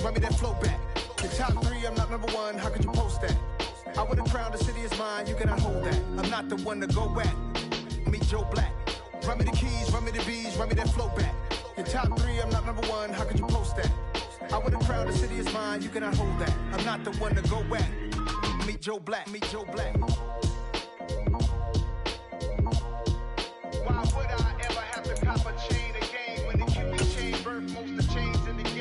run me that flow back. Your top three, I'm not number one, how could you post that? I would've crowned the city is mine, you cannot hold that. I'm not the one to go back. Meet Joe Black. Run me the keys, run me the bees, run me that flow back. Your top three, I'm not number one, how could you post that? I would've crowned the city is mine, you cannot hold that. I'm not the one to go back. Meet Joe Black, meet Joe Black. Why would I ever have to cop a chain again when the Cupid chain birth most of the chains in the game?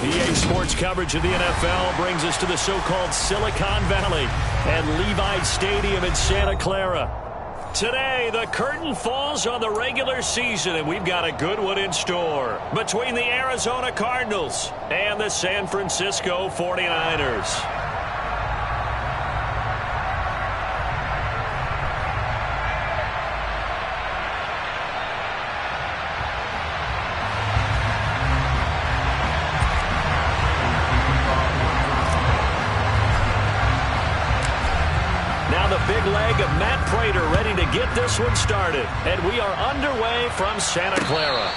EA Sports coverage of the NFL brings us to the so-called Silicon Valley and Levi Stadium in Santa Clara. Today, the curtain falls on the regular season, and we've got a good one in store between the Arizona Cardinals and the San Francisco 49ers. Big leg of Matt Prater ready to get this one started. And we are underway from Santa Clara.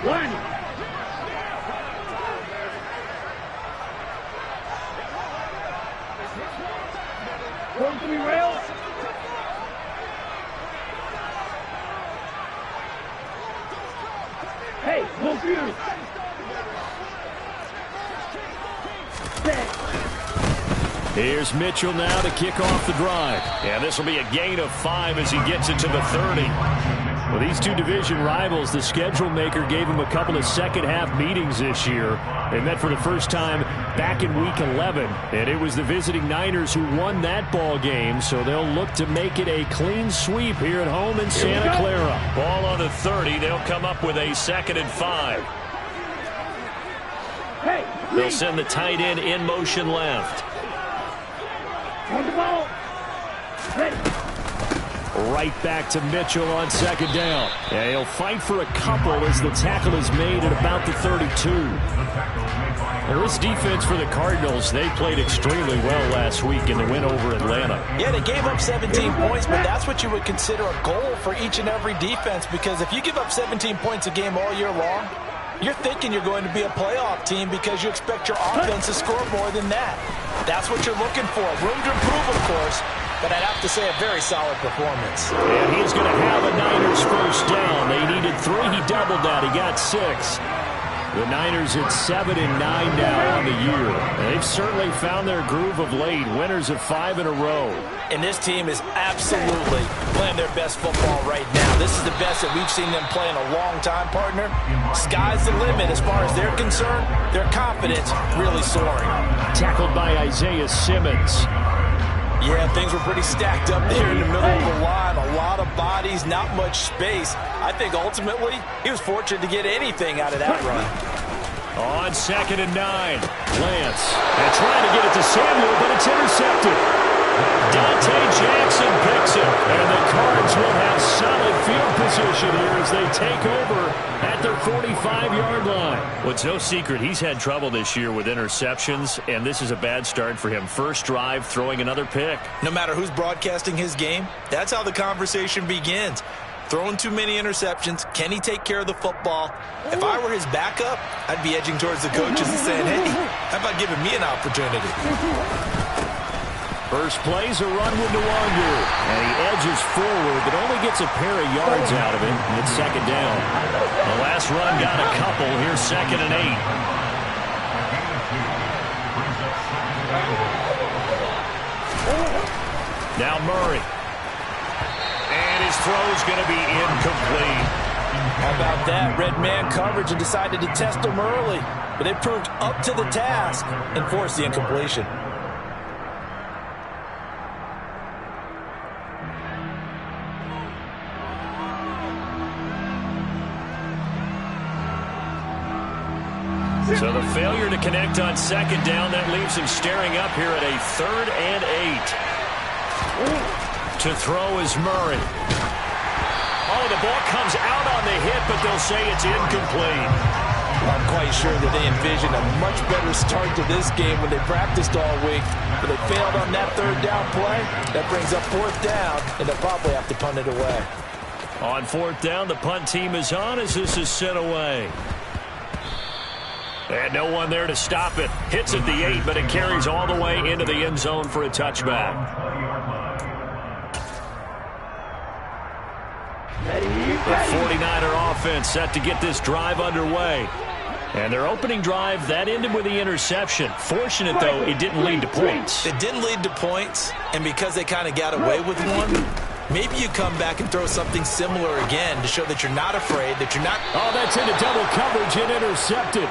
One. 1-3 rails. Hey, move you. Here's Mitchell now to kick off the drive. Yeah, this will be a gain of 5 as he gets it to the 30. Well, these two division rivals, the schedule maker gave them a couple of second-half meetings this year. They met for the first time back in Week 11, and it was the visiting Niners who won that ball game, so they'll look to make it a clean sweep here at home in Santa Clara. Ball on the 30. They'll come up with a 2nd and 5. They'll send the tight end in motion left. On the ball. Ready. Right back to Mitchell on 2nd down. Yeah, he'll fight for a couple as the tackle is made at about the 32. Well, this defense for the Cardinals, they played extremely well last week in the win over Atlanta. Yeah, they gave up 17 points, but that's what you would consider a goal for each and every defense, because if you give up 17 points a game all year long, you're thinking you're going to be a playoff team because you expect your offense to score more than that. That's what you're looking for. Room to improve, of course, but I'd have to say a very solid performance. And he's going to have a Niners first down. They needed 3. He doubled that. He got 6. The Niners at 7-9 now on the year. And they've certainly found their groove of late. Winners of 5 in a row. And this team is absolutely playing their best football right now. This is the best that we've seen them play in a long time, partner. Sky's the limit as far as they're concerned. Their confidence really soaring. Tackled by Isaiah Simmons. Yeah, things were pretty stacked up there in the middle of the line. A lot of bodies, not much space. I think ultimately he was fortunate to get anything out of that run. On 2nd and 9, Lance. And trying to get it to Samuel, but it's intercepted. Dante Jackson picks it. And the Cards will have solid field position here as they take over at their 45-yard line. Well, it's no secret he's had trouble this year with interceptions, and this is a bad start for him. First drive, throwing another pick. No matter who's broadcasting his game, that's how the conversation begins. Throwing too many interceptions. Can he take care of the football? If I were his backup, I'd be edging towards the coaches and saying, hey, how about giving me an opportunity? First play's a run with Nwangu, and he edges forward, but only gets a pair of yards out of it. It's 2nd down. The last run got a couple. Here's 2nd and 8. Now Murray. And his throw's going to be incomplete. How about that? Red man coverage and decided to test him early, but they proved up to the task and forced the incompletion. So the failure to connect on 2nd down, that leaves him staring up here at a 3rd and 8. To throw is Murray. Oh, the ball comes out on the hit, but they'll say it's incomplete. I'm quite sure that they envisioned a much better start to this game when they practiced all week. But they failed on that third down play. That brings up fourth down, and they'll probably have to punt it away. On fourth down, the punt team is on as this is sent away. And no one there to stop it. Hits at the 8, but it carries all the way into the end zone for a touchback. The 49er offense set to get this drive underway. And their opening drive, that ended with the interception. Fortunate, though, it didn't lead to points. It didn't lead to points, and because they kind of got away with one, maybe you come back and throw something similar again to show that you're not afraid, that you're not... Oh, that's into double coverage and intercepted.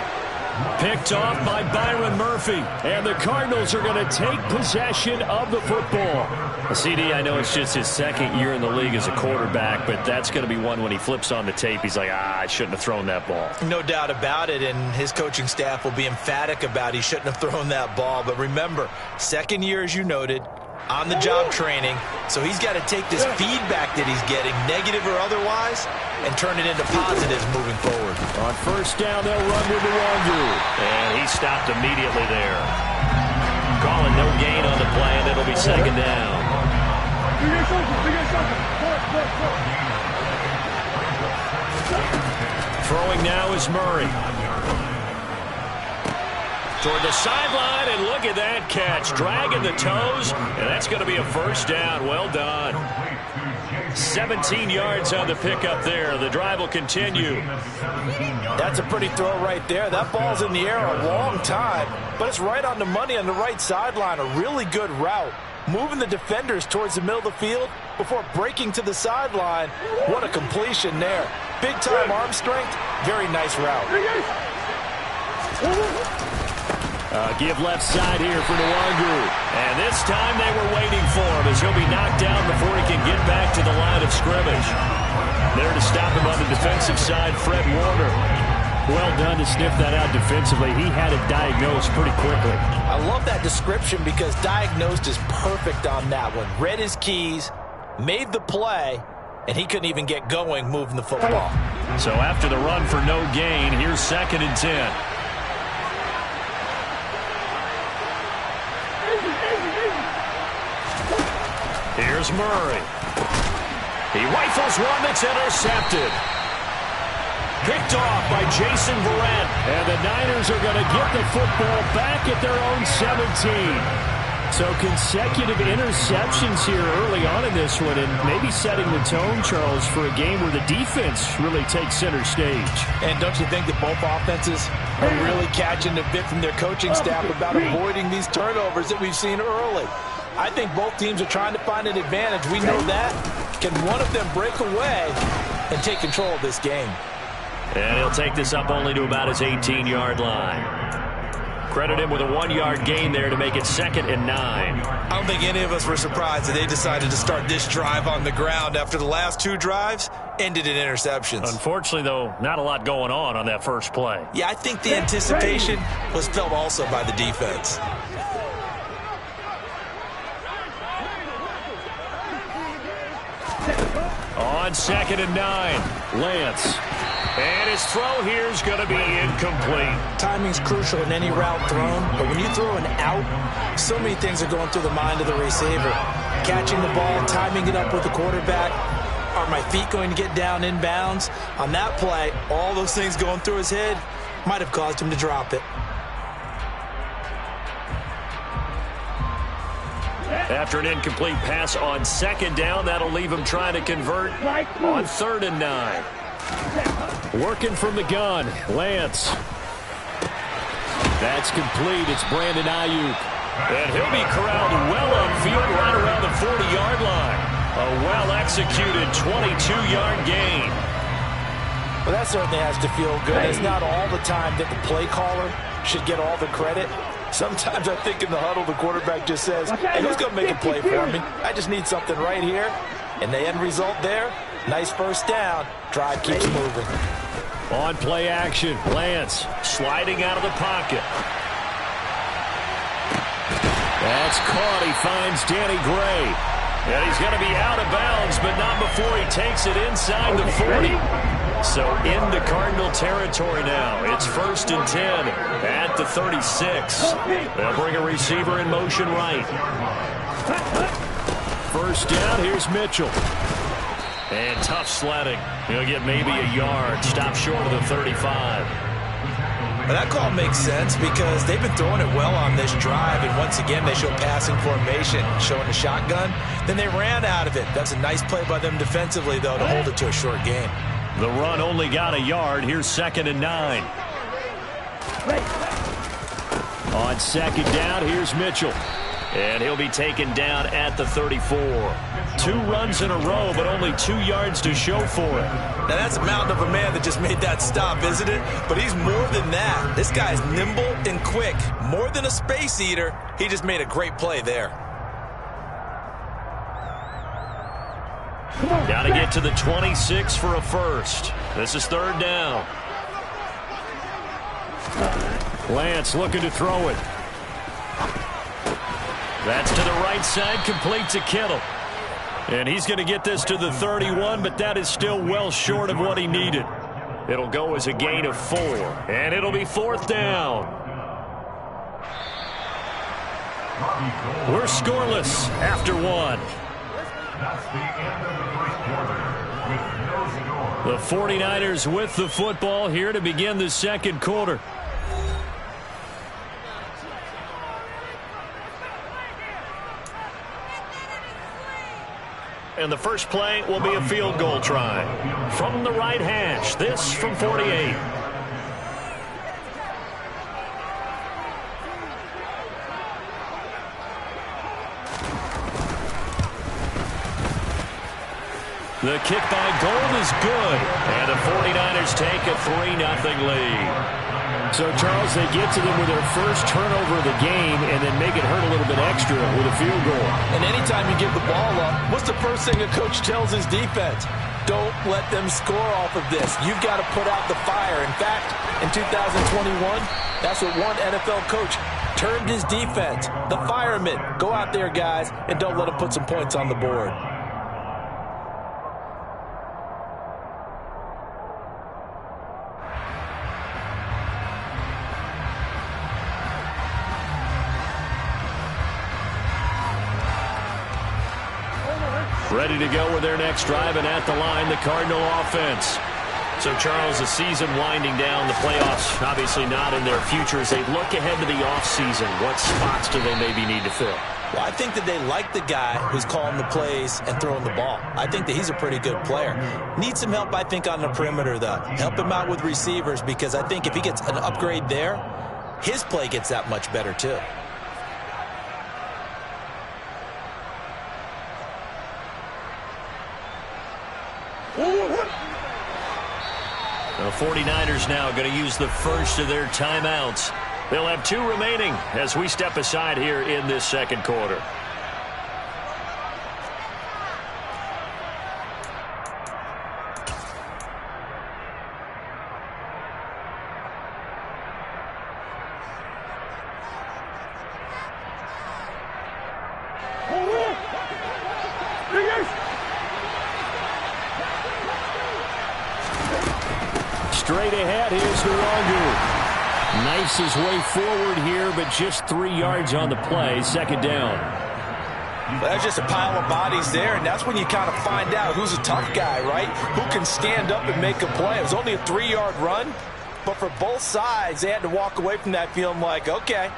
Picked off by Byron Murphy. And the Cardinals are going to take possession of the football. CD, I know it's just his second year in the league as a quarterback, but that's going to be one when he flips on the tape. He's like, I shouldn't have thrown that ball. No doubt about it, and his coaching staff will be emphatic about he shouldn't have thrown that ball. But remember, second year, as you noted, on-the-job training, so he's got to take this feedback that he's getting, negative or otherwise, and turn it into positives moving forward. On first down, they'll run with the Wangu. And he stopped immediately there. Calling no gain on the play, and it'll be second down. Throwing now is Murray. Toward the sideline, and look at that catch. Dragging the toes, and that's going to be a first down. Well done. 17 yards on the pickup there. The drive will continue. That's a pretty throw right there. That ball's in the air a long time, but it's right on the money on the right sideline. A really good route. Moving the defenders towards the middle of the field before breaking to the sideline. What a completion there. Big-time arm strength. Very nice route. Give left side here for Nwangu. And this time they were waiting for him as he'll be knocked down before he can get back to the line of scrimmage. There to stop him on the defensive side, Fred Warner. Well done to sniff that out defensively. He had it diagnosed pretty quickly. I love that description because diagnosed is perfect on that one. Read his keys, made the play, and he couldn't even get going moving the football. So after the run for no gain, here's 2nd and 10. Here's Murray. He rifles one that's intercepted. Picked off by Jason Verrett. And the Niners are going to get the football back at their own 17. So consecutive interceptions here early on in this one, and maybe setting the tone, Charles, for a game where the defense really takes center stage. And don't you think that both offenses are really catching a bit from their coaching staff about avoiding these turnovers that we've seen early? I think both teams are trying to find an advantage. We know that. Can one of them break away and take control of this game? And he'll take this up only to about his 18-yard line. Credit him with a 1-yard gain there to make it 2nd and 9. I don't think any of us were surprised that they decided to start this drive on the ground after the last 2 drives ended in interceptions. Unfortunately, though, not a lot going on that first play. Yeah, I think the anticipation was felt also by the defense. On 2nd and 9, Lance. And his throw here is going to be incomplete. Timing's crucial in any route thrown, but when you throw an out, so many things are going through the mind of the receiver. Catching the ball, timing it up with the quarterback. Are my feet going to get down in bounds? On that play, all those things going through his head might have caused him to drop it. After an incomplete pass on 2nd down, that'll leave him trying to convert on 3rd and 9. Working from the gun, Lance. That's complete. It's Brandon Ayuk. And he'll be corralled well upfield right around the 40-yard line. A well-executed 22-yard gain. Well, that certainly has to feel good. It's not all the time that the play caller should get all the credit. Sometimes I think in the huddle, the quarterback just says, hey, who's going to make a play for me? I just need something right here. And the end result there, nice first down. Drive keeps moving. On play action, Lance sliding out of the pocket. That's caught. He finds Danny Gray. And he's going to be out of bounds, but not before before he takes it inside the 40. So into Cardinal territory now. It's 1st and 10 at the 36. They'll bring a receiver in motion right. First down, here's Mitchell. And tough sledding. He'll get maybe a yard. Stop short of the 35. Well, that call makes sense because they've been throwing it well on this drive, and once again they show passing formation, showing the shotgun. Then they ran out of it. That's a nice play by them defensively, though, to hold it to a short gain. The run only got a yard. Here's 2nd and 9. On 2nd down, here's Mitchell. And he'll be taken down at the 34. 2 runs in a row, but only 2 yards to show for it. Now, that's a mountain of a man that just made that stop, isn't it? But he's more than that. This guy's nimble and quick. More than a space eater. He just made a great play there. Got to get to the 26 for a first. This is 3rd down. Lance looking to throw it. That's to the right side, complete to Kittle. And he's going to get this to the 31, but that is still well short of what he needed. It'll go as a gain of 4, and it'll be 4th down. We're scoreless after 1. The 49ers with the football here to begin the 2nd quarter. And the first play will be a field goal try. From the right hash, this from 48. The kick by Gold is good. And the 49ers take a 3-0 lead. So, Charles, they get to them with their first turnover of the game and then make it hurt a little bit extra with a field goal. And anytime you give the ball up, what's the first thing a coach tells his defense? Don't let them score off of this. You've got to put out the fire. In fact, in 2021, that's what one NFL coach termed his defense. The firemen. Go out there, guys, and don't let them put some points on the board. Ready to go with their next drive, and at the line, the Cardinal offense. So, Charles, the season winding down, the playoffs obviously not in their future. As they look ahead to the offseason, what spots do they maybe need to fill? Well, I think that they like the guy who's calling the plays and throwing the ball. I think that he's a pretty good player. Needs some help, I think, on the perimeter, though. Help him out with receivers, because I think if he gets an upgrade there, his play gets that much better, too. The 49ers now going to use the first of their timeouts. They'll have 2 remaining as we step aside here in this 2nd quarter. Straight ahead, here's Nwangu. Knifes his way forward here, but just 3 yards on the play. 2nd down. Well, that's just a pile of bodies there, and that's when you kind of find out who's a tough guy, right? Who can stand up and make a play. It was only a 3-yard run, but for both sides, they had to walk away from that feeling like, okay,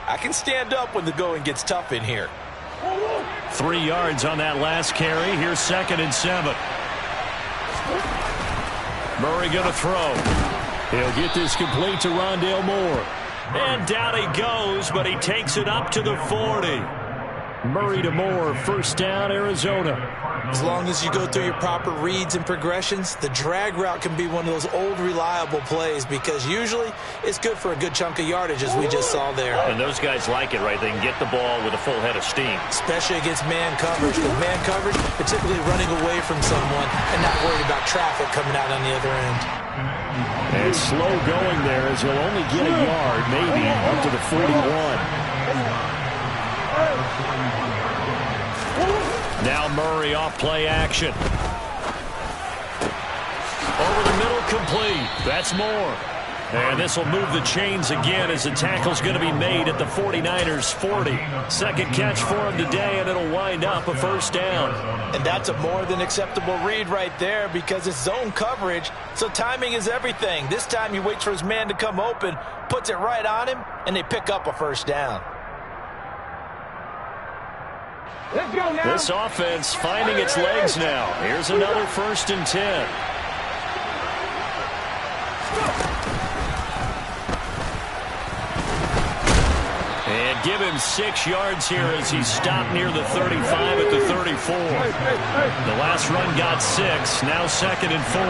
I can stand up when the going gets tough in here. 3 yards on that last carry. Here's 2nd and 7. Murray going to throw. He'll get this complete to Rondale Moore. And down he goes, but he takes it up to the 40. Murray to Moore, 1st down, Arizona. As long as you go through your proper reads and progressions, the drag route can be one of those old reliable plays, because usually it's good for a good chunk of yardage, as we just saw there. And those guys like it, right? They can get the ball with a full head of steam. Especially against man coverage. With man coverage, they're typically running away from someone and not worried about traffic coming out on the other end. And slow going there, as he'll only get a yard, maybe, up to the 41. Now Murray off play action. Over the middle, complete. That's more. And this will move the chains again as the tackle's going to be made at the 49ers 40. Second catch for him today, and it'll wind up a first down. And that's a more than acceptable read right there because it's zone coverage, so timing is everything. This time he waits for his man to come open, puts it right on him, and they pick up a first down. Let's go now. This offense finding its legs now. Here's another 1st and 10. And give him 6 yards here as he stopped near the 35 at the 34. The last run got 6, now 2nd and 4.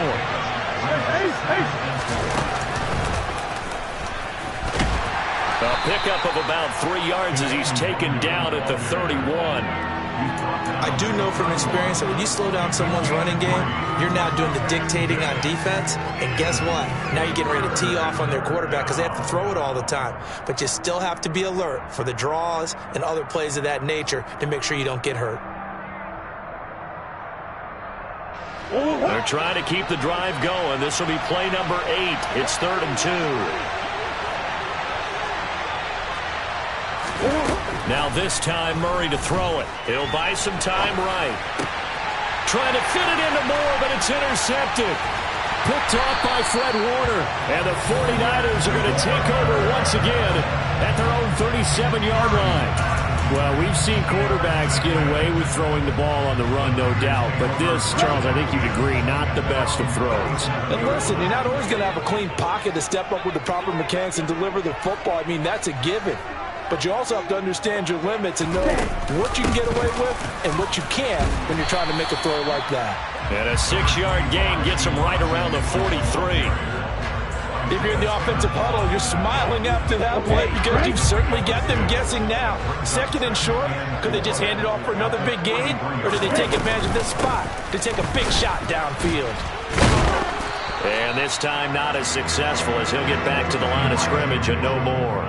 A pickup of about 3 yards as he's taken down at the 31. I do know from experience that when you slow down someone's running game, you're now doing the dictating on defense. And guess what? Now you're getting ready to tee off on their quarterback because they have to throw it all the time. But you still have to be alert for the draws and other plays of that nature to make sure you don't get hurt. They're trying to keep the drive going. This will be play number 8. It's 3rd and 2. Now this time Murray to throw it. He'll buy some time right. Trying to fit it into Moore, but it's intercepted. Picked off by Fred Warner. And the 49ers are going to take over once again at their own 37-yard line. Well, we've seen quarterbacks get away with throwing the ball on the run, no doubt. But this, Charles, I think you'd agree, not the best of throws. And listen, you're not always going to have a clean pocket to step up with the proper mechanics and deliver the football. I mean, that's a given. But you also have to understand your limits and know what you can get away with and what you can't when you're trying to make a throw like that. And a 6-yard gain gets him right around the 43. If you're in the offensive huddle, you're smiling after that play because you've certainly got them guessing now. 2nd and short, could they just hand it off for another big gain? Or do they take advantage of this spot to take a big shot downfield? And this time not as successful as he'll get back to the line of scrimmage and no more.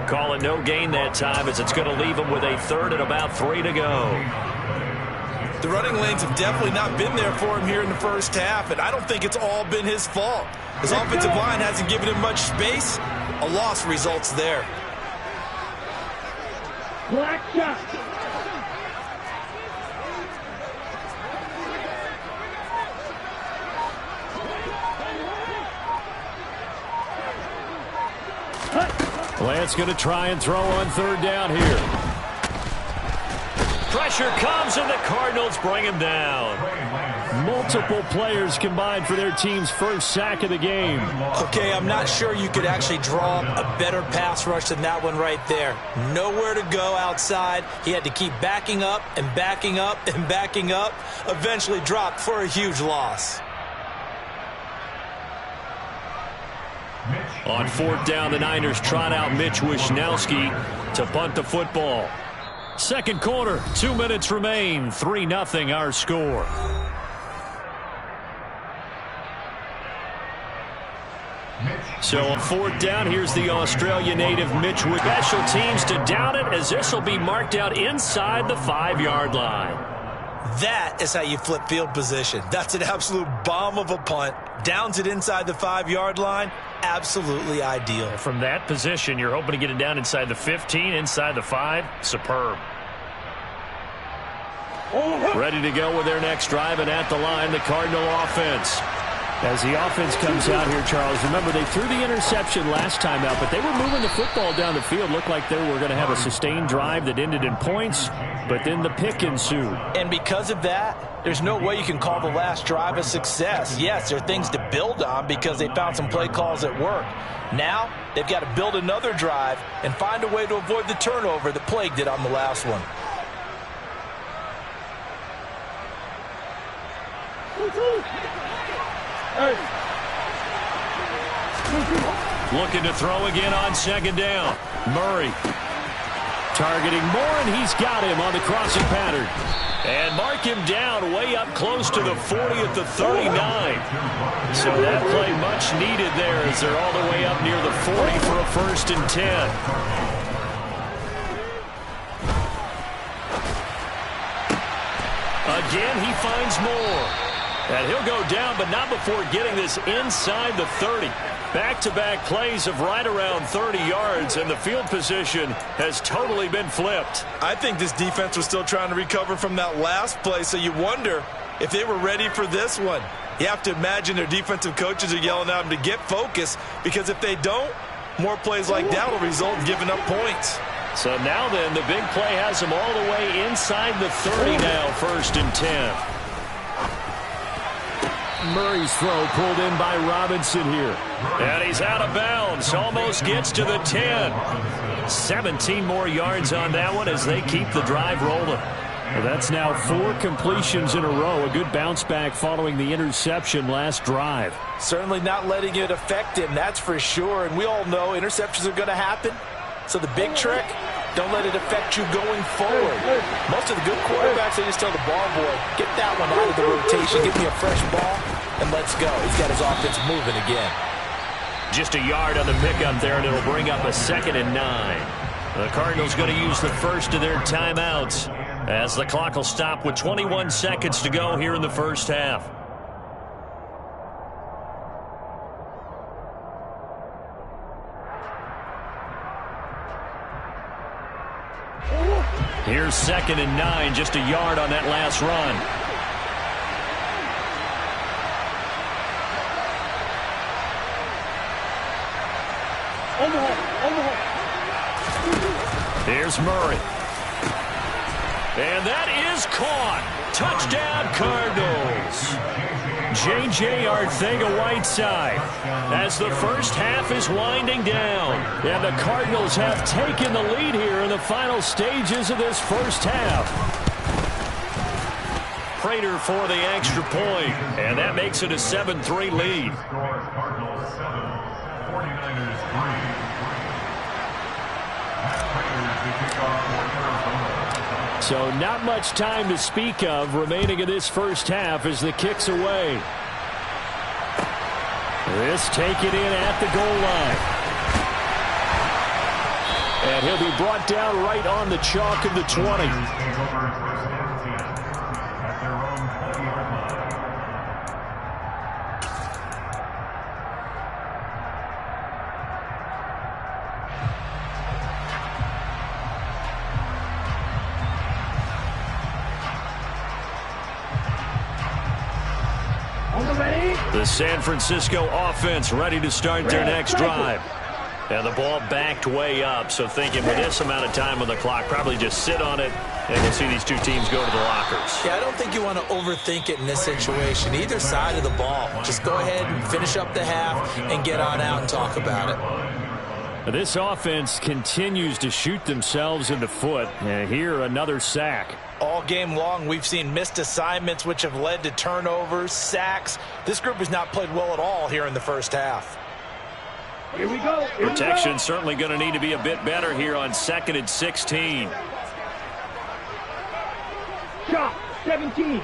Call it no gain that time as it's going to leave him with a 3rd and about 3 to go. The running lanes have definitely not been there for him here in the first half, and I don't think it's all been his fault. His offensive line hasn't given him much space. A loss results there. Black shot. Lance going to try and throw on 3rd down here. Pressure comes and the Cardinals bring him down. Multiple players combined for their team's first sack of the game. Okay, I'm not sure you could actually draw a better pass rush than that one right there. Nowhere to go outside. He had to keep backing up and backing up and backing up. Eventually dropped for a huge loss. On 4th down, the Niners trot out Mitch Wishnowsky to punt the football. Second quarter, 2 minutes remain. 3-0 our score. So on 4th down, here's the Australia native Mitch with special teams to down it as this will be marked out inside the 5-yard line. That is how you flip field position. That's an absolute bomb of a punt. Downs it inside the 5-yard line. Absolutely ideal. From that position, you're hoping to get it down inside the 15, inside the 5. Superb. Ready to go with their next drive, and at the line, the Cardinal offense. As the offense comes out here, Charles, remember they threw the interception last time out, but they were moving the football down the field. Looked like they were going to have a sustained drive that ended in points, but then the pick ensued. And because of that, there's no way you can call the last drive a success. Yes, there are things to build on because they found some play calls that work. Now, they've got to build another drive and find a way to avoid the turnover that plagued it on the last one. Looking to throw again on 2nd down. Murray targeting Moore, and he's got him on the crossing pattern. And mark him down way up close to the 40 at the 39. So that play much needed there as they're all the way up near the 40 for a 1st and 10. Again, he finds Moore. And he'll go down, but not before getting this inside the 30. Back-to-back plays of right around 30 yards, and the field position has totally been flipped. I think this defense was still trying to recover from that last play, so you wonder if they were ready for this one. You have to imagine their defensive coaches are yelling at them to get focused, because if they don't, more plays like that will result in giving up points. So now then, the big play has them all the way inside the 30 now, 1st and 10. Murray's throw pulled in by Robinson here. And he's out of bounds. Almost gets to the 10. 17 more yards on that one as they keep the drive rolling. Well, that's now 4 completions in a row. A good bounce back following the interception last drive. Certainly not letting it affect him, that's for sure. And we all know interceptions are going to happen. So the big trick, don't let it affect you going forward. Most of the good quarterbacks, they just tell the ball boy, get that one out of the rotation, give me a fresh ball, and let's go. He's got his offense moving again. Just a yard on the pickup there, and it'll bring up a 2nd and 9. The Cardinals going to use the first of their timeouts as the clock will stop with 21 seconds to go here in the first half. Here's 2nd and 9, just a yard on that last run. Here's Murray. And that is caught. Touchdown, Cardinals. J.J. Arcega-Whiteside as the first half is winding down. And the Cardinals have taken the lead here in the final stages of this first half. Prater for the extra point, and that makes it a 7-3 lead. So not much time to speak of remaining in this first half as the kick's away. This taken in at the goal line. And he'll be brought down right on the chalk of the 20. The San Francisco offense ready to start their next drive. And the ball backed way up, so thinking with this amount of time on the clock, probably just sit on it, and we'll see these two teams go to the lockers. Yeah, I don't think you want to overthink it in this situation. Either side of the ball. Just go ahead and finish up the half and get on out and talk about it. This offense continues to shoot themselves in the foot. And here, another sack. All game long, we've seen missed assignments, which have led to turnovers, sacks. This group has not played well at all here in the first half. Here we go. Protection certainly going to need to be a bit better here on 2nd and 16. Shot, 17.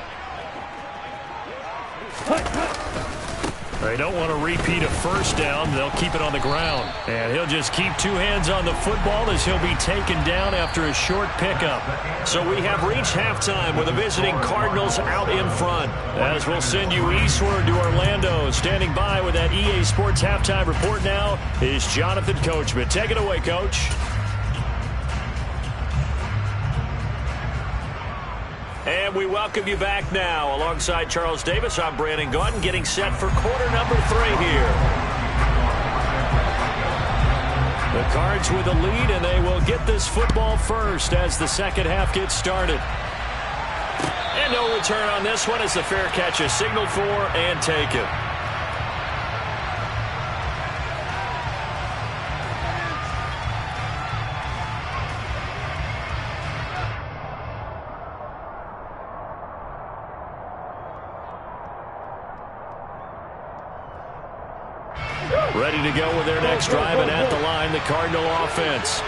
They don't want to repeat a first down. They'll keep it on the ground. And he'll just keep 2 hands on the football as he'll be taken down after a short pickup. So we have reached halftime with the visiting Cardinals out in front. As we'll send you eastward to Orlando. Standing by with that EA Sports halftime report now is Jonathan Coachman. Take it away, Coach. And we welcome you back now. Alongside Charles Davis, I'm Brandon Gaudin, getting set for quarter number 3 here. The Cards with the lead, and they will get this football first as the second half gets started. And no return on this one as the fair catch is signaled for and taken. Ready to go with their next drive, and at the line, the Cardinal offense.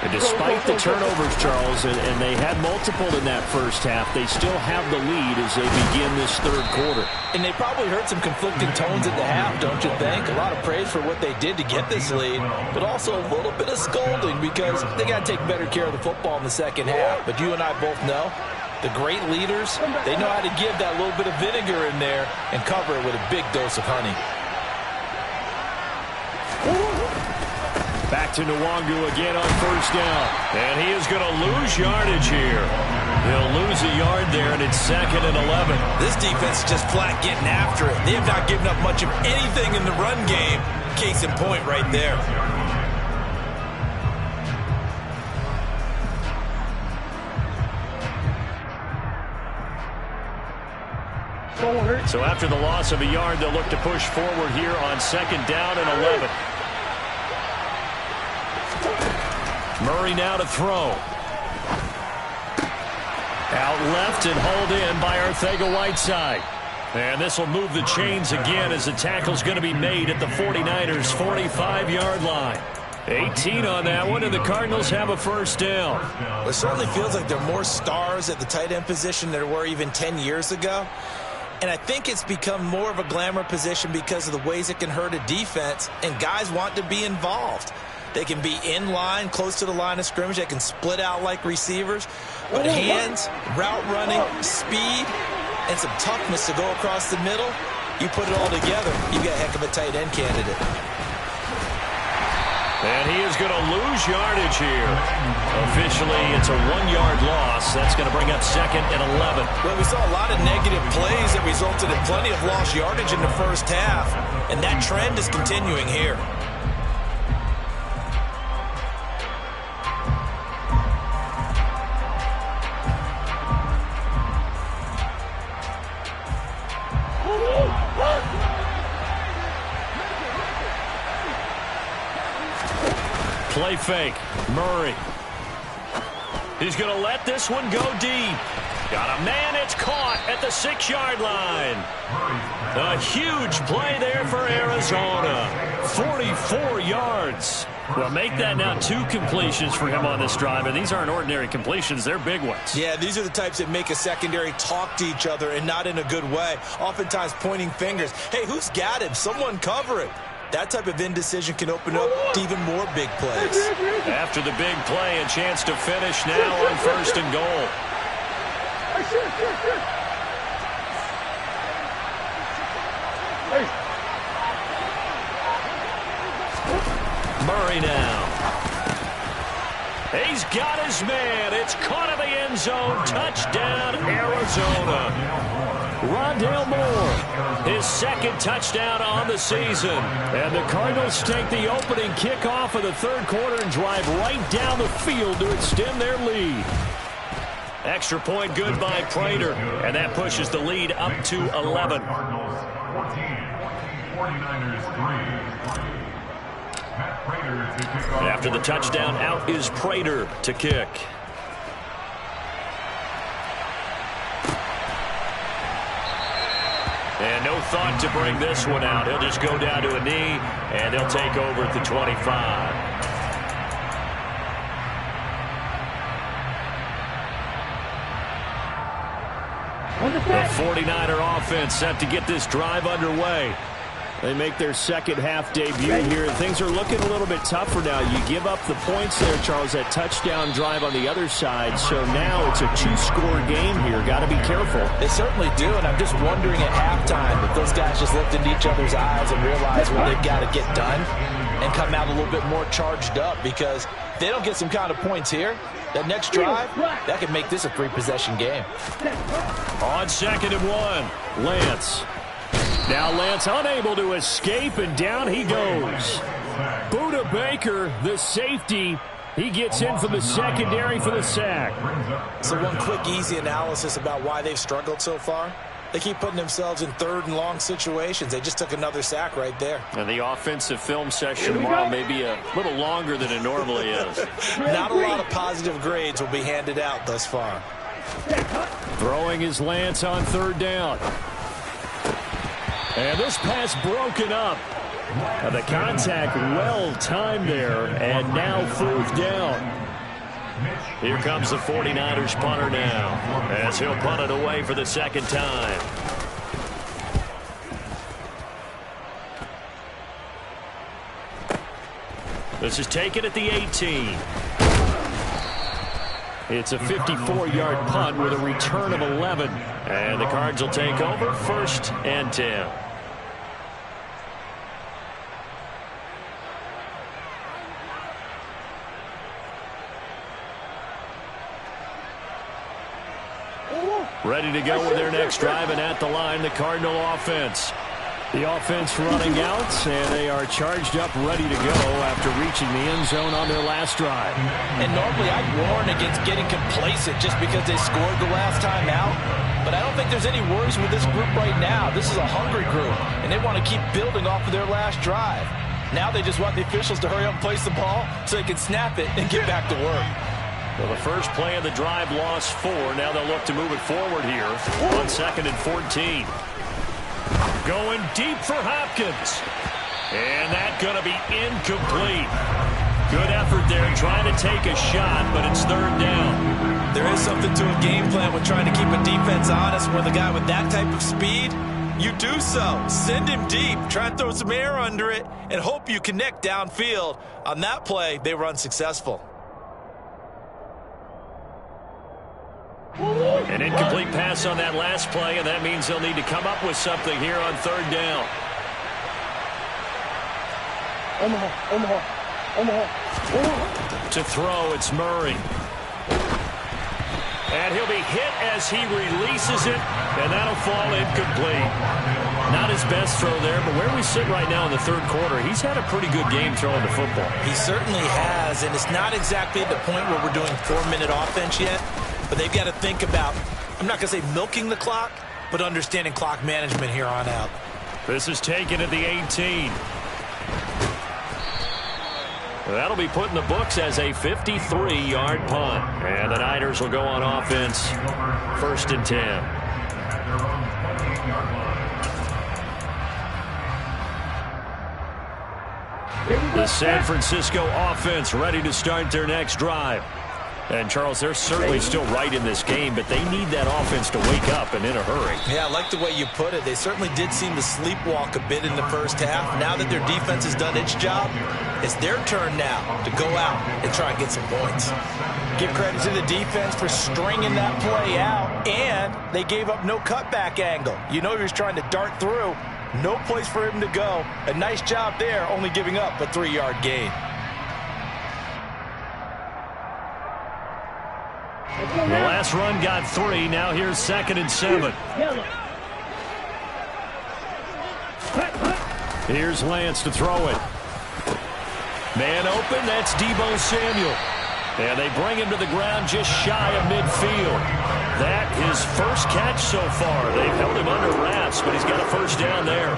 And despite the turnovers, Charles, and they had multiple in that first half, they still have the lead as they begin this third quarter. And they probably heard some conflicting tones at the half, don't you think? A lot of praise for what they did to get this lead, but also a little bit of scolding because they got to take better care of the football in the second half. But you and I both know The great leaders, they know how to give that little bit of vinegar in there and cover it with a big dose of honey. Back to Nwangu again on first down. And he is going to lose yardage here. He'll lose a yard there, and it's 2nd and 11. This defense is just flat getting after it. They have not given up much of anything in the run game. Case in point right there. So after the loss of a yard, they'll look to push forward here on 2nd down and 11. Murray now to throw. Out left and hauled in by Arcega-Whiteside. And this will move the chains again as the tackle's going to be made at the 49ers' 45-yard line. 18 on that one, and the Cardinals have a first down. It certainly feels like there are more stars at the tight end position than there were even 10 years ago. And I think it's become more of a glamour position because of the ways it can hurt a defense, and guys want to be involved. They can be in line, close to the line of scrimmage. They can split out like receivers. But hands, route running, speed, and some toughness to go across the middle, you put it all together, you've got a heck of a tight end candidate. And he is going to lose yardage here. Officially, it's a 1-yard loss. That's going to bring up 2nd and 11. Well, we saw a lot of negative plays that resulted in plenty of lost yardage in the first half, and that trend is continuing here. Play fake. Murray. He's going to let this one go deep. Got a man. It's caught at the 6-yard line. A huge play there for Arizona. 44 yards. Well, make that now 2 completions for him on this drive, and these aren't ordinary completions. They're big ones. Yeah, these are the types that make a secondary talk to each other, and not in a good way. Oftentimes pointing fingers. Hey, who's got him? Someone cover it. That type of indecision can open up to even more big plays. After the big play, a chance to finish now on 1st and goal. Murray now. He's got his man. It's caught in the end zone. Touchdown, Arizona. Rondale Moore, his 2nd touchdown on the season. And the Cardinals take the opening kickoff of the 3rd quarter and drive right down the field to extend their lead. Extra point good by Prater, and that pushes the lead up to 11. 14, 49ers 3. Matt Prater to kick off. After the touchdown, out is Prater to kick. And no thought to bring this one out. He'll just go down to a knee, and he'll take over at the 25. The 49er offense set to get this drive underway. They make their 2nd half debut here. Things are looking a little bit tougher now. You give up the points there, Charles, that touchdown drive on the other side. So now it's a 2-score game here. Got to be careful. They certainly do, and I'm just wondering at halftime if those guys just looked into each other's eyes and realized what they've got to get done and come out a little bit more charged up, because if they don't get some kind of points here, that next drive, that could make this a 3-possession game. On 2nd and 1, Lance. Now Lance unable to escape, and down he goes. Budda Baker, the safety, he gets in from the secondary for the sack. So one quick, easy analysis about why they've struggled so far. They keep putting themselves in 3rd and long situations. They just took another sack right there. And the offensive film session tomorrow may be a little longer than it normally is. Not a lot of positive grades will be handed out thus far. Throwing his Lance on 3rd down. And this pass broken up. The contact well timed there, and now 4th down. Here comes the 49ers punter now, as he'll punt it away for the 2nd time. This is taken at the 18. It's a 54-yard punt with a return of 11. And the Cards will take over 1st and 10. Ready to go with their next drive, and at the line, the Cardinal offense. The offense running out, and they are charged up, ready to go after reaching the end zone on their last drive. And normally I'd warn against getting complacent just because they scored the last time out. But I don't think there's any worries with this group right now. This is a hungry group, and they want to keep building off of their last drive. Now they just want the officials to hurry up and place the ball so they can snap it and get back to work. Well, the first play of the drive lost 4. Now they'll look to move it forward here on 2nd and 14. Going deep for Hopkins. And that's going to be incomplete. Good effort there trying to take a shot, but it's 3rd down. There is something to a game plan with trying to keep a defense honest with a guy with that type of speed. You do so. Send him deep. Try and throw some air under it and hope you connect downfield. On that play, they were unsuccessful. An incomplete pass on that last play, and that means they'll need to come up with something here on 3rd down. To throw, it's Murray. And he'll be hit as he releases it, and that'll fall incomplete. Not his best throw there, but where we sit right now in the 3rd quarter, he's had a pretty good game throwing the football. He certainly has, and it's not exactly at the point where we're doing 4-minute offense yet. But they've got to think about, I'm not going to say milking the clock, but understanding clock management here on out. This is taken at the 18. That'll be put in the books as a 53-yard punt. And the Niners will go on offense, 1st and 10. The San Francisco offense ready to start their next drive. And, Charles, they're certainly still right in this game, but they need that offense to wake up and in a hurry. Yeah, I like the way you put it. They certainly did seem to sleepwalk a bit in the first half. Now that their defense has done its job, it's their turn now to go out and try and get some points. Give credit to the defense for stringing that play out, and they gave up no cutback angle. You know he was trying to dart through. No place for him to go. A nice job there, only giving up a 3-yard gain. The last run got 3. Now here's 2nd and 7. Here's Lance to throw it. Man open, that's Deebo Samuel. And they bring him to the ground just shy of midfield. That his first catch so far. They've held him under wraps, but he's got a 1st down there.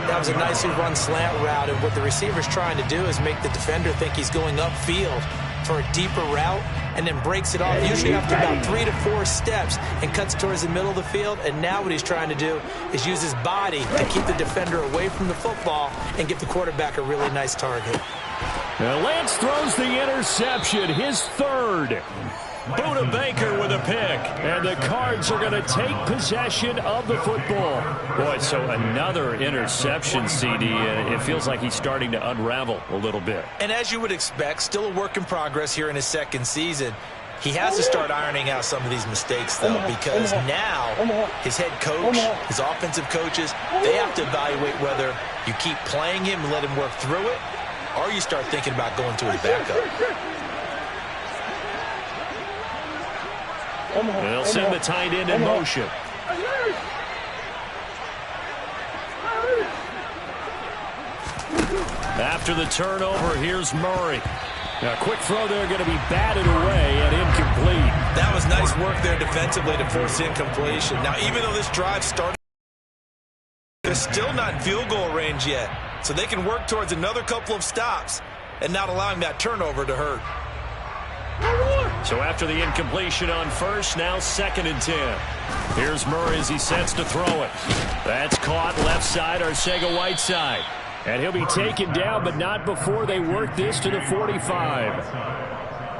That was a nicely run slant route, and what the receiver's trying to do is make the defender think he's going upfield for a deeper route, and then breaks it off, usually after about 3 to 4 steps, and cuts towards the middle of the field. And now what he's trying to do is use his body to keep the defender away from the football and give the quarterback a really nice target. Now Lance throws the interception, his 3rd. Buda Baker with a pick, and the Cards are going to take possession of the football. Boy, so another interception, CD. It feels like he's starting to unravel a little bit. And as you would expect, still a work in progress here in his 2nd season. He has to start ironing out some of these mistakes, though, because now his head coach, his offensive coaches, they have to evaluate whether you keep playing him and let him work through it, or you start thinking about going to his backup. They'll send the tight end in motion. After the turnover, here's Murray. Now, a quick throw there going to be batted away and incomplete. That was nice work there defensively to force incompletion. Now, even though this drive started, they're still not in field goal range yet. So they can work towards another couple of stops and not allowing that turnover to hurt. So after the incompletion on 1st, now 2nd and 10. Here's Murray as he sets to throw it. That's caught left side, Arcega-Whiteside. And he'll be taken down, but not before they work this to the 45.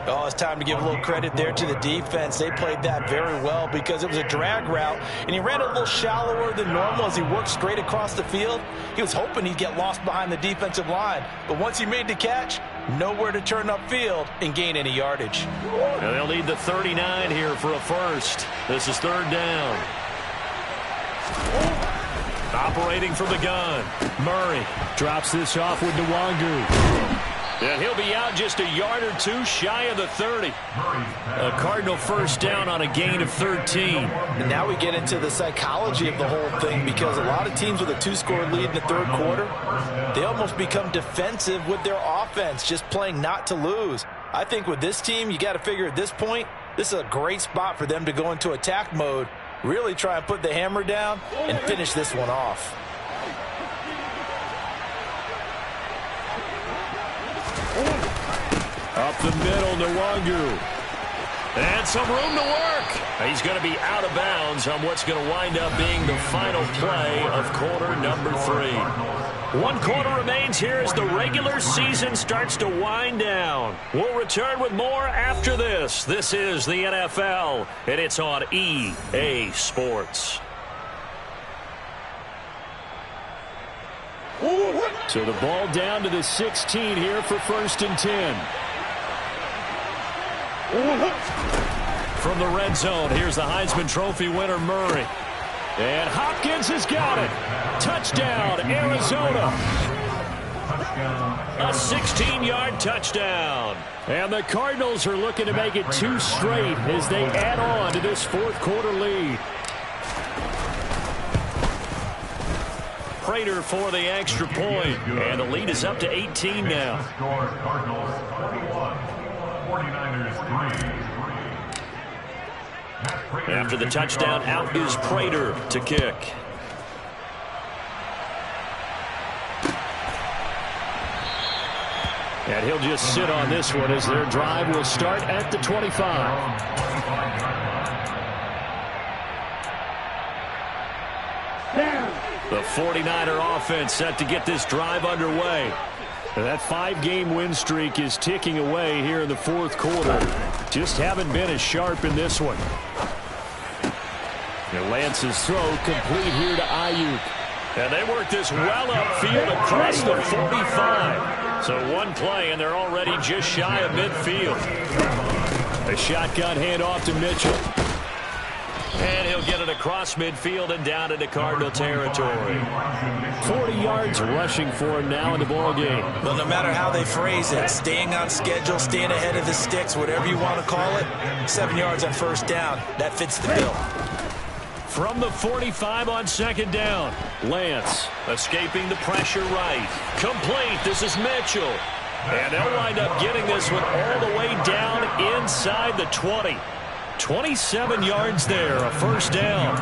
Oh, it's time to give a little credit there to the defense. They played that very well because it was a drag route, and he ran a little shallower than normal as he worked straight across the field. He was hoping he'd get lost behind the defensive line, but once he made the catch, nowhere to turn upfield and gain any yardage. Now they'll need the 39 here for a first. This is third down. Operating from the gun. Murray drops this off with Nwangu. And he'll be out just a yard or two shy of the 30. A Cardinal first down on a gain of 13. And now we get into the psychology of the whole thing, because a lot of teams with a 2-score lead in the third quarter, they almost become defensive with their offense, just playing not to lose. I think with this team, you got to figure at this point, this is a great spot for them to go into attack mode, really try and put the hammer down and finish this one off. Up the middle, Nwangu. And some room to work. He's going to be out of bounds on what's going to wind up being the final play of quarter number 3. 1 quarter remains here as the regular season starts to wind down. We'll return with more after this. This is the NFL, and it's on EA Sports. So the ball down to the 16 here for 1st and 10. From the red zone, here's the Heisman Trophy winner, Murray. And Hopkins has got it. Touchdown, Arizona. A 16-yard touchdown. And the Cardinals are looking to make it 2 straight as they add on to this 4th quarter lead. Prater for the extra point, and the lead is up to 18 now. Cardinals 21, 49ers 3. After the touchdown, out is Prater to kick. And he'll just sit on this one as their drive will start at the 25. The 49er offense set to get this drive underway. And that 5-game win streak is ticking away here in the 4th quarter. Just haven't been as sharp in this one. And Lance's throw complete here to Ayuk. And they work this well upfield across the 45. So 1 play, and they're already just shy of midfield. A shotgun handoff to Mitchell. And he'll get it across midfield and down into Cardinal territory. 40 yards rushing for him now in the ballgame. Well, no matter how they phrase it, staying on schedule, staying ahead of the sticks, whatever you want to call it, 7 yards on 1st down. That fits the bill. From the 45 on 2nd down, Lance escaping the pressure right. Complete. This is Mitchell. And they'll wind up getting this one all the way down inside the 20. 27 yards there, a 1st down.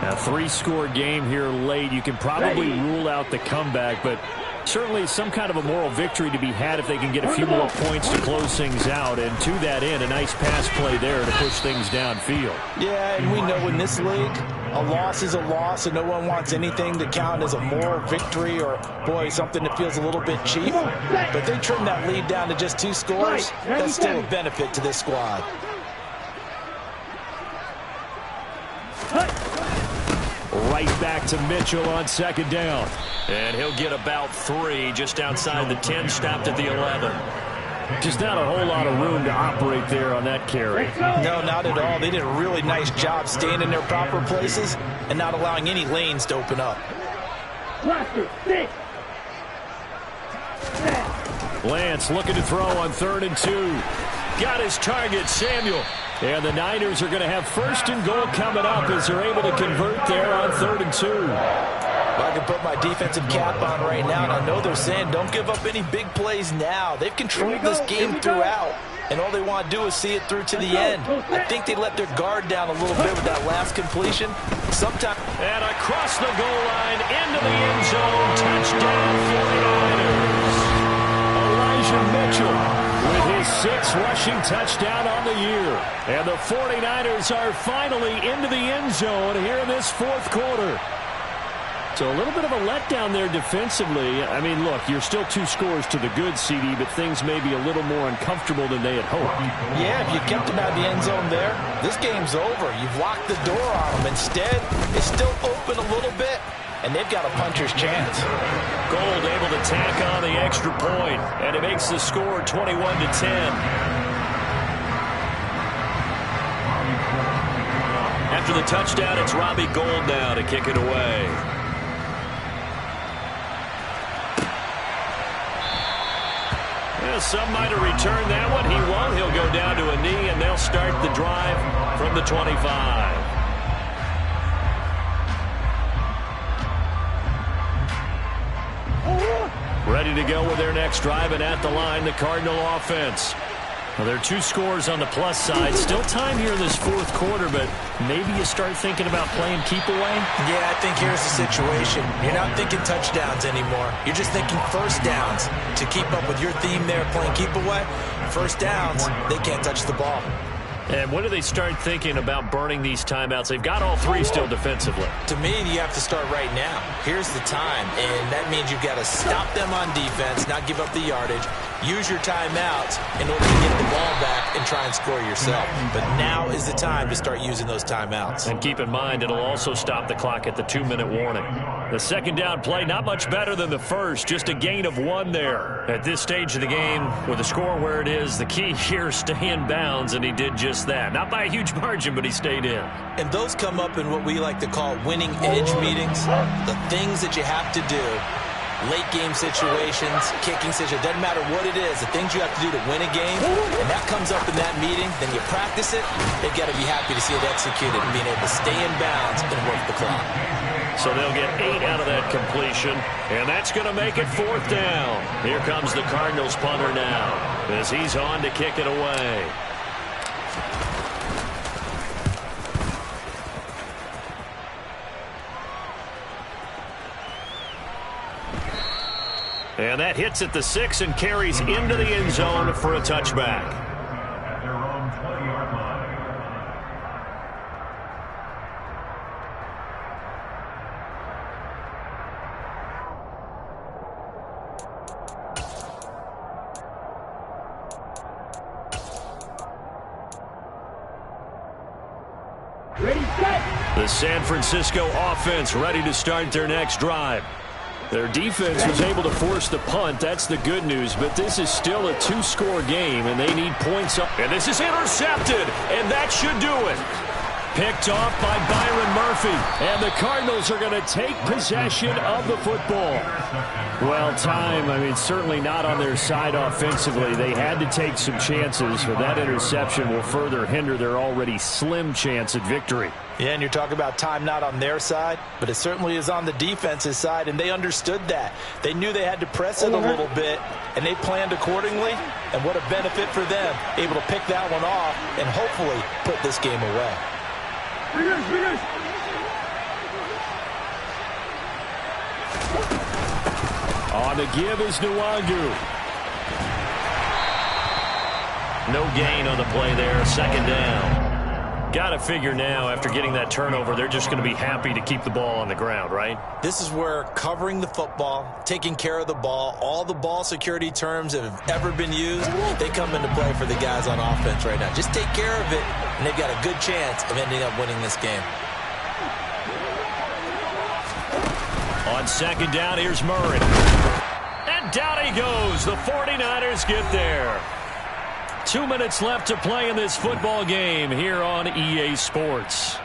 A 3-score game here late. You can probably rule out the comeback, but certainly some kind of a moral victory to be had if they can get a few more points to close things out. And to that end, a nice pass play there to push things downfield. Yeah, and we know in this league, a loss is a loss, and no one wants anything to count as a moral victory or, boy, something that feels a little bit cheap. But they trim that lead down to just 2 scores. That's still a benefit to this squad. Right back to Mitchell on 2nd down. And he'll get about 3 just outside the 10, stopped at the 11. Just not a whole lot of room to operate there on that carry. No, not at all. They did a really nice job staying in their proper places and not allowing any lanes to open up. Lance looking to throw on 3rd and 2. Got his target, Samuel. And the Niners are going to have 1st and goal coming up as they're able to convert there on 3rd and 2. Well, I can put my defensive cap on right now, and I know they're saying don't give up any big plays now. They've controlled this game throughout, and all they want to do is see it through to the end. I think they let their guard down a little bit with that last completion. And across the goal line, into the end zone, touchdown 49ers. Elijah Mitchell with his 6th rushing touchdown on the year. And the 49ers are finally into the end zone here in this 4th quarter. So a little bit of a letdown there defensively. I mean, look, you're still 2 scores to the good, CD, but things may be a little more uncomfortable than they had hoped. Yeah, if you kept them out of the end zone there, this game's over. You've locked the door on them. Instead, it's still open a little bit, and they've got a puncher's chance. Gold able to tack on the extra point, and it makes the score 21-10. After the touchdown, it's Robbie Gould now to kick it away. Yeah, some might have returned that one. He won't. He'll go down to a knee, and they'll start the drive from the 25. Ready to go with their next drive, and at the line, the Cardinal offense. Well, there are 2 scores on the plus side. Still time here in this fourth quarter, but maybe you start thinking about playing keep away? Yeah, I think here's the situation. You're not thinking touchdowns anymore. You're just thinking first downs. To keep up with your theme there, playing keep away, first downs, they can't touch the ball. And when do they start thinking about burning these timeouts? They've got all 3 still defensively. To me, you have to start right now. Here's the time, and that means you've got to stop them on defense, not give up the yardage, use your timeouts in order to get the ball back and try and score yourself. But now is the time to start using those timeouts. And keep in mind, it'll also stop the clock at the 2-minute warning. The second down play, not much better than the first, just a gain of 1 there. At this stage of the game, with the score where it is, the key here is stay in bounds, and he did just that. Not by a huge margin, but he stayed in. And those come up in what we like to call winning edge meetings. The things that you have to do, late game situations, kicking situations, doesn't matter what it is, the things you have to do to win a game, and that comes up in that meeting, then you practice it, they've got to be happy to see it executed and being able to stay in bounds and work the clock. So they'll get 8 out of that completion, and that's going to make it 4th down. Here comes the Cardinals punter now, as he's on to kick it away. And that hits at the 6 and carries into the end zone for a touchback. At their own 20-yard line. Ready, set. The San Francisco offense ready to start their next drive. Their defense was able to force the punt. That's the good news, but this is still a 2-score game, and they need points up. And this is intercepted, and that should do it. Picked off by Byron Murphy, and the Cardinals are going to take possession of the football. Well, certainly not on their side offensively. They had to take some chances, but that interception will further hinder their already slim chance at victory. Yeah, and you're talking about time not on their side, but it certainly is on the defense's side, and they understood that. They knew they had to press it a little bit, and they planned accordingly, and what a benefit for them, able to pick that one off and hopefully put this game away. On the give is Nwangu. No gain on the play there, 2nd down. Got to figure now, after getting that turnover, they're just going to be happy to keep the ball on the ground, right? This is where covering the football, taking care of the ball, all the ball security terms that have ever been used, they come into play for the guys on offense right now. Just take care of it, and they've got a good chance of ending up winning this game. On 2nd down, here's Murray. And down he goes. The 49ers get there. 2 minutes left to play in this football game here on EA Sports.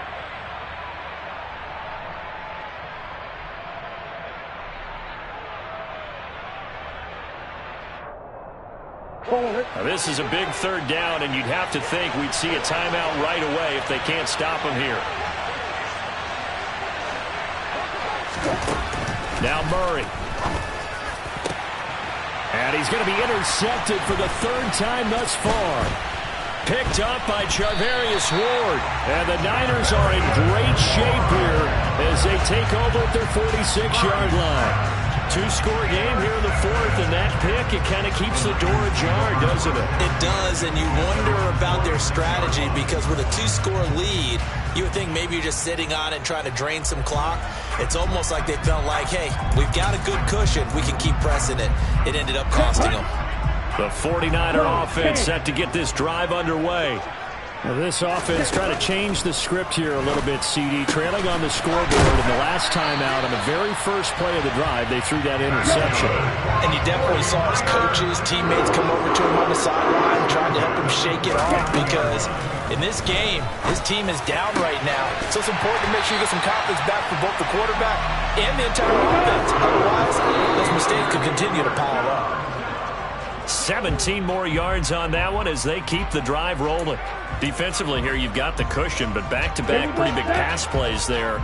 Now this is a big 3rd down, and you'd have to think we'd see a timeout right away if they can't stop him here. Now Murray. And he's going to be intercepted for the 3rd time thus far. Picked up by Charvarius Ward. And the Niners are in great shape here as they take over at their 46-yard line. 2-score game here in the 4th, and that pick, it kind of keeps the door ajar, doesn't it? It does, and you wonder about their strategy because with a 2-score lead, you would think maybe you're just sitting on it and trying to drain some clock. It's almost like they felt like, hey, we've got a good cushion. We can keep pressing it. It ended up costing them. The 49er offense set to get this drive underway. Well, this offense trying to change the script here a little bit, CD. Trailing on the scoreboard, and the last time out on the very first play of the drive, they threw that interception. And you definitely saw his coaches, teammates come over to him on the sideline, tried to help him shake it off, because in this game, his team is down right now. So it's important to make sure you get some confidence back for both the quarterback and the entire offense. Otherwise, those mistakes could continue to pile up. 17 more yards on that one as they keep the drive rolling. Defensively here, you've got the cushion, but back-to-back pretty big pass plays there.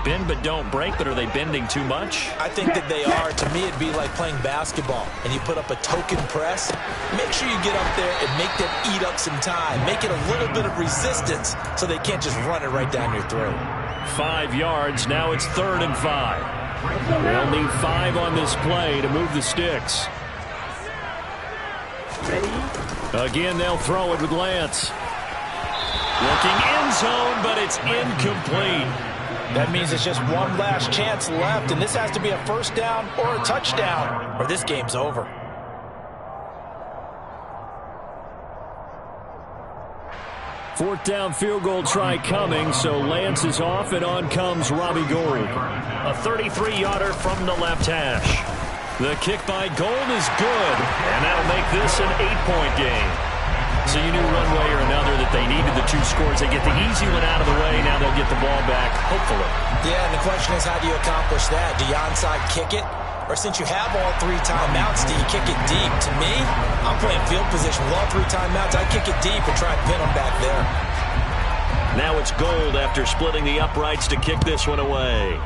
Bend but don't break, but are they bending too much? I think that they are. To me, it'd be like playing basketball, and you put up a token press. Make sure you get up there and make them eat up some time. Make it a little bit of resistance so they can't just run it right down your throat. 5 yards. Now it's 3rd and 5. They'll need 5 on this play to move the sticks. Again, they'll throw it with Lance. Looking end zone, but it's incomplete. That means it's just one last chance left, and this has to be a first down or a touchdown, or this game's over. Fourth down field goal try coming, so Lance is off, and on comes Robbie Gould. A 33-yarder from the left hash. The kick by Gould is good, and that'll make this an 8-point game. So you knew one way or another that they needed the 2 scores. They get the easy one out of the way. Now they'll get the ball back, hopefully. Yeah, and the question is, how do you accomplish that? Do you onside kick it? Or since you have all 3 timeouts, do you kick it deep? To me, I'm playing field position with all 3 timeouts. I kick it deep and try and pin them back there. Now it's Gould after splitting the uprights to kick this one away.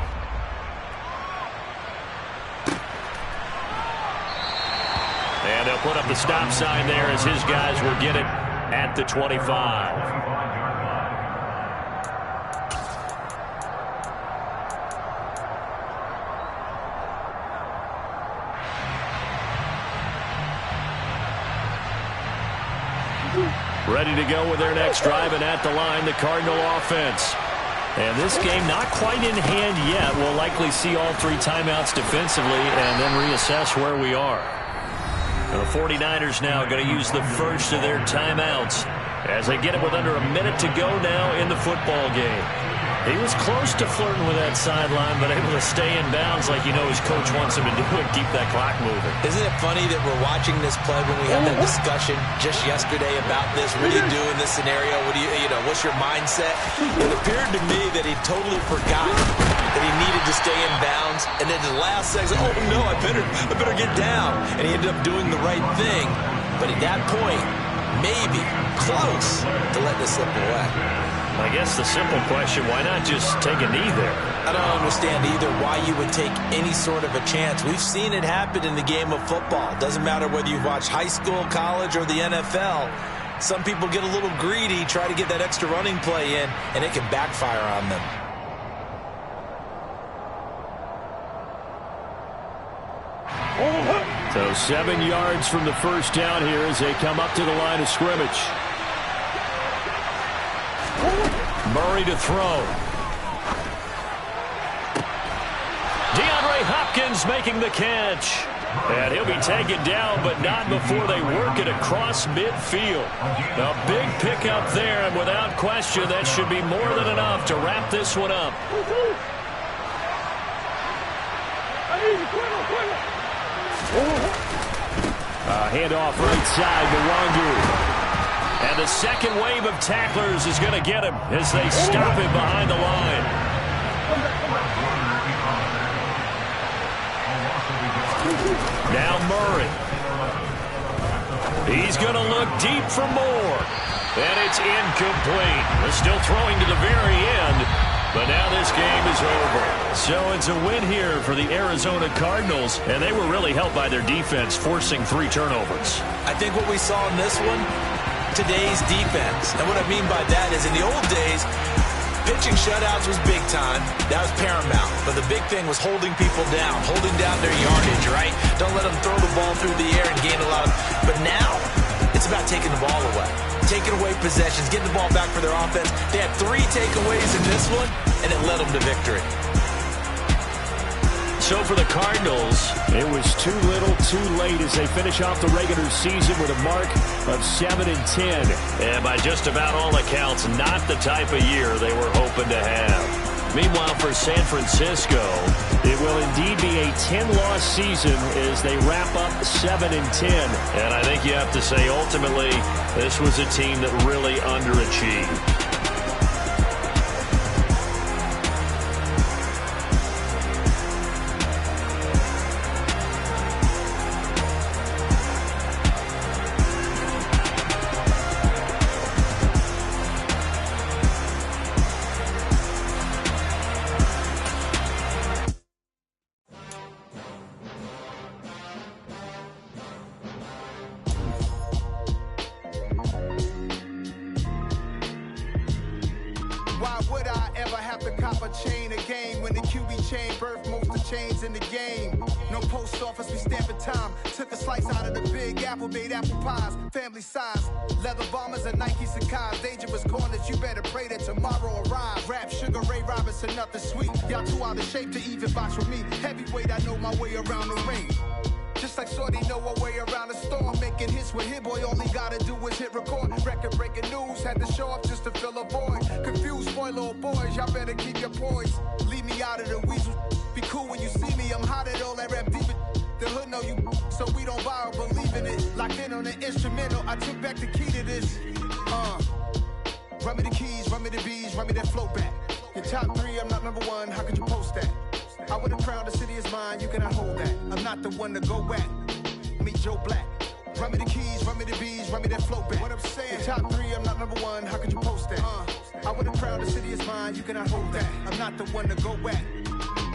And they'll put up the stop sign there as his guys will get it at the 25. Ready to go with their next drive, and at the line, the Cardinal offense. And this game not quite in hand yet. We'll likely see all 3 timeouts defensively and then reassess where we are. The 49ers now going to use the first of their timeouts as they get it with under a minute to go now in the football game. He was close to flirting with that sideline, but able to stay in bounds like his coach wants him to do and keep that clock moving. Isn't it funny that we're watching this play when we had that discussion just yesterday about this? What do you do in this scenario? What do what's your mindset? It appeared to me that he totally forgot that he needed to stay in bounds, and then the last second, oh no, I better get down. And he ended up doing the right thing. But at that point, maybe close to letting it slip away. I guess the simple question, why not just take a knee there? I don't understand either why you would take any sort of a chance. We've seen it happen in the game of football. It doesn't matter whether you've watched high school, college, or the NFL. Some people get a little greedy, try to get that extra running play in, and it can backfire on them. So 7 yards from the first down here as they come up to the line of scrimmage. Murray to throw. DeAndre Hopkins making the catch. And he'll be taken down, but not before they work it across midfield. A big pickup there, and without question, that should be more than enough to wrap this one up. Handoff right side to Wangu. And the second wave of tacklers is going to get him as they stop him behind the line. Now Murray. He's going to look deep for more. And it's incomplete. They're still throwing to the very end. But now this game is over. So it's a win here for the Arizona Cardinals. And they were really helped by their defense, forcing 3 turnovers. I think what we saw in this one, today's defense. And what I mean by that is in the old days, pitching shutouts was big time. That was paramount. But the big thing was holding people down, holding down their yardage, right? Don't let them throw the ball through the air and gain a lot of... But now, it's about taking the ball away. Taking away possessions, getting the ball back for their offense. They had 3 takeaways in this one, and it led them to victory. so for the Cardinals, it was too little, too late as they finish off the regular season with a mark of 7-10. And by just about all accounts, not the type of year they were hoping to have. Meanwhile, for San Francisco, it will indeed be a 10-loss season as they wrap up 7-10. And I think you have to say, ultimately, this was a team that really underachieved. Why would I ever have to cop a chain again when the QB chain birthed most of the chains in the game? No post office, we stamping time. Took a slice out of the big apple, made apple pies, family size. Leather bombers and Nike Sacai's, dangerous corners, you better pray that tomorrow arrives. Rap, Sugar Ray Robinson, nothing sweet. Y'all too out of shape to even box with me. Heavyweight, I know my way around the ring. Just like Shorty know her way around the storm, making hits with Hit Boy, all he gotta do is hit record. Record-breaking news, had to show up just to fill a void. Confused, spoiler boys, y'all better keep your poise. Leave me out of the weasel. Be cool when you see me, I'm hot at all that rap deep. The hood know you, so we don't borrow, believe in it. Locked in on the instrumental, I took back the key to this. Run me the keys, run me the bees, run me that flow back. Your top 3, I'm not number 1, how could you post that? I would have crowned the city is mine, you cannot hold that. I'm not the one to go back. Meet Joe Black. Run me the keys, run me the bees, run me that flow back. What I'm saying, your top 3, I'm not number 1, how could you post that? I would have crowned the city is mine, you cannot hold that. I'm not the one to go back.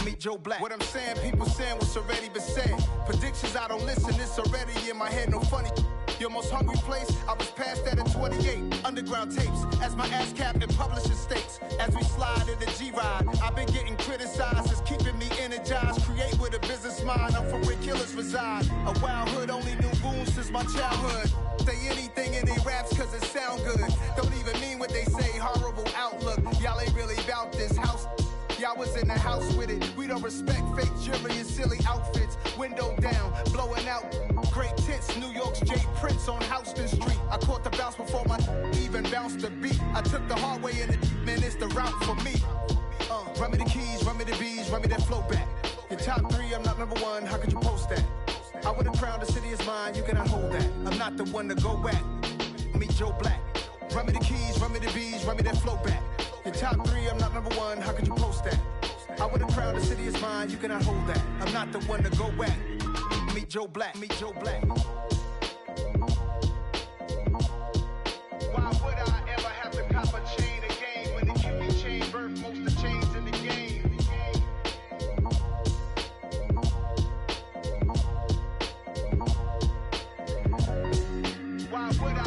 Meet Joe Black. What I'm saying, people saying what's already been said. Predictions, I don't listen, it's already in my head, no funny. Your most hungry place, I was past that in 28. Underground tapes, as my ass cap in publishing states. As we slide in the G-Ride, I've been getting criticized, it's keeping me energized. Create with a business mind, I'm from where killers reside. A wild hood, only knew goons since my childhood. Say anything in they raps cause it sound good. Don't even mean what they say, horrible outlook. Y'all ain't really about this house. Y'all was in the house with it. We don't respect fake jewelry and silly outfits. Window down, blowing out great tits. New York's Jay Prince on Houston Street. I caught the bounce before my even bounced the beat. I took the hard way in it, man, it's the route for me. Run me the keys, run me the bees, run me that flow back. Your top 3, I'm not number 1, how could you post that? I would have crowned the city is mine, you cannot hold that. I'm not the one to go back. Meet Joe Black. Run me the keys, run me the bees, run me that flow back. Your top 3, I'm not number 1, how could you post that? I would have crowned the city is mine, you cannot hold that. I'm not the one to go back. Meet Joe Black, meet Joe Black. Why would I ever have to cop a chain again when the QB chain birthed most of the chains in the game? Why would I?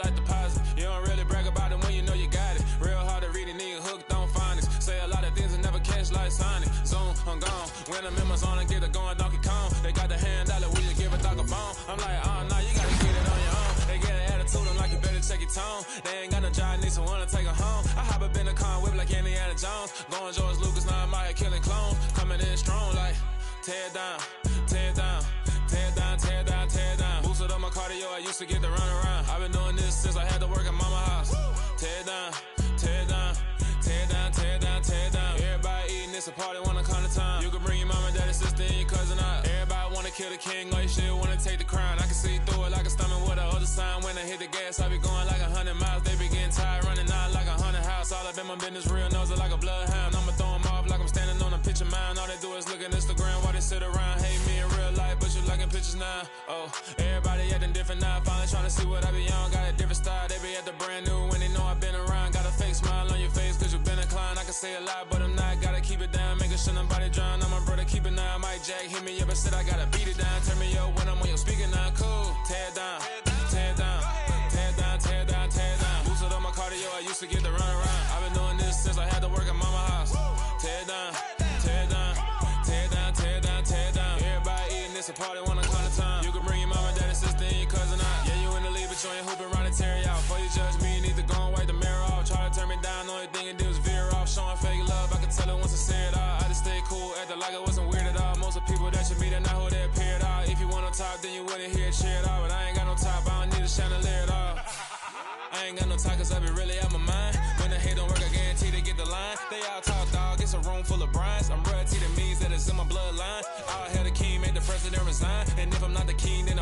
Like deposit. You don't really brag about it when you know you got it. Real hard to read a nigga hooked on phonics. Say a lot of things and never catch like Sonic. Zone, I'm gone. When I'm in my zone, I get it going Donkey Kong. They got the hand dollar, will you give a dog a bone? I'm like, nah, you gotta get it on your own. They get an attitude, I'm like, you better check your tone. They ain't got no job, need someone to take her home. I hop up in the car, whip like Indiana Jones. Going George Lucas, now I'm out here killing clones. Coming in strong like, tear down, tear down. Tear down, tear down, tear down. Boosted up my cardio, I used to get to run around. I've been doing this since I had to work at mama house. Tear down, tear down, tear down, tear down, tear down. Everybody eating, it's a party, wanna come to time. You can bring your mama, daddy, sister, and your cousin out. Everybody wanna kill the king, or you shit wanna take the crown. I can see through it like a stomach with a other sign. When I hit the gas, I be going like 100 miles. They be getting tired, running out like 100 house. All up in my business, real nose like a bloodhound. I'ma throw them off like I'm standing on a picture mound. All they do is look at Instagram while they sit around. Hate me in real life, but you liking pictures now. Oh, everybody acting different now. Finally trying to see what I be on. Got a different style, they be at the brand new when they know I've been around. Got a fake smile on your face cause you been inclined. I can say a lot, but I'm not. Gotta keep it down, making sure nobody drown. I'm my brother, keep it now. Mike Jack hit me up and said I gotta beat it down. Turn me up when I'm on your speaker now. Cool, tear down, tear down, tear down, tear down, tear down. Boosted up my cardio, I used to get to run around. I've been doing this since I had to work at mama house. Tear down, tear down, tear down, tear down, tear down. Everybody eating, it's a party, wanna come to time. You can bring your mama, top, then you wouldn't hear shit at all. But I ain't got no top, I don't need a chandelier at all. I ain't got no talk, cause I be really out my mind. When the hate don't work, I guarantee to get the line. They all talk, dog, it's a room full of brinds. I'm royalty, that means that it's in my bloodline. I'll have the king, make the president resign. And if I'm not the king, then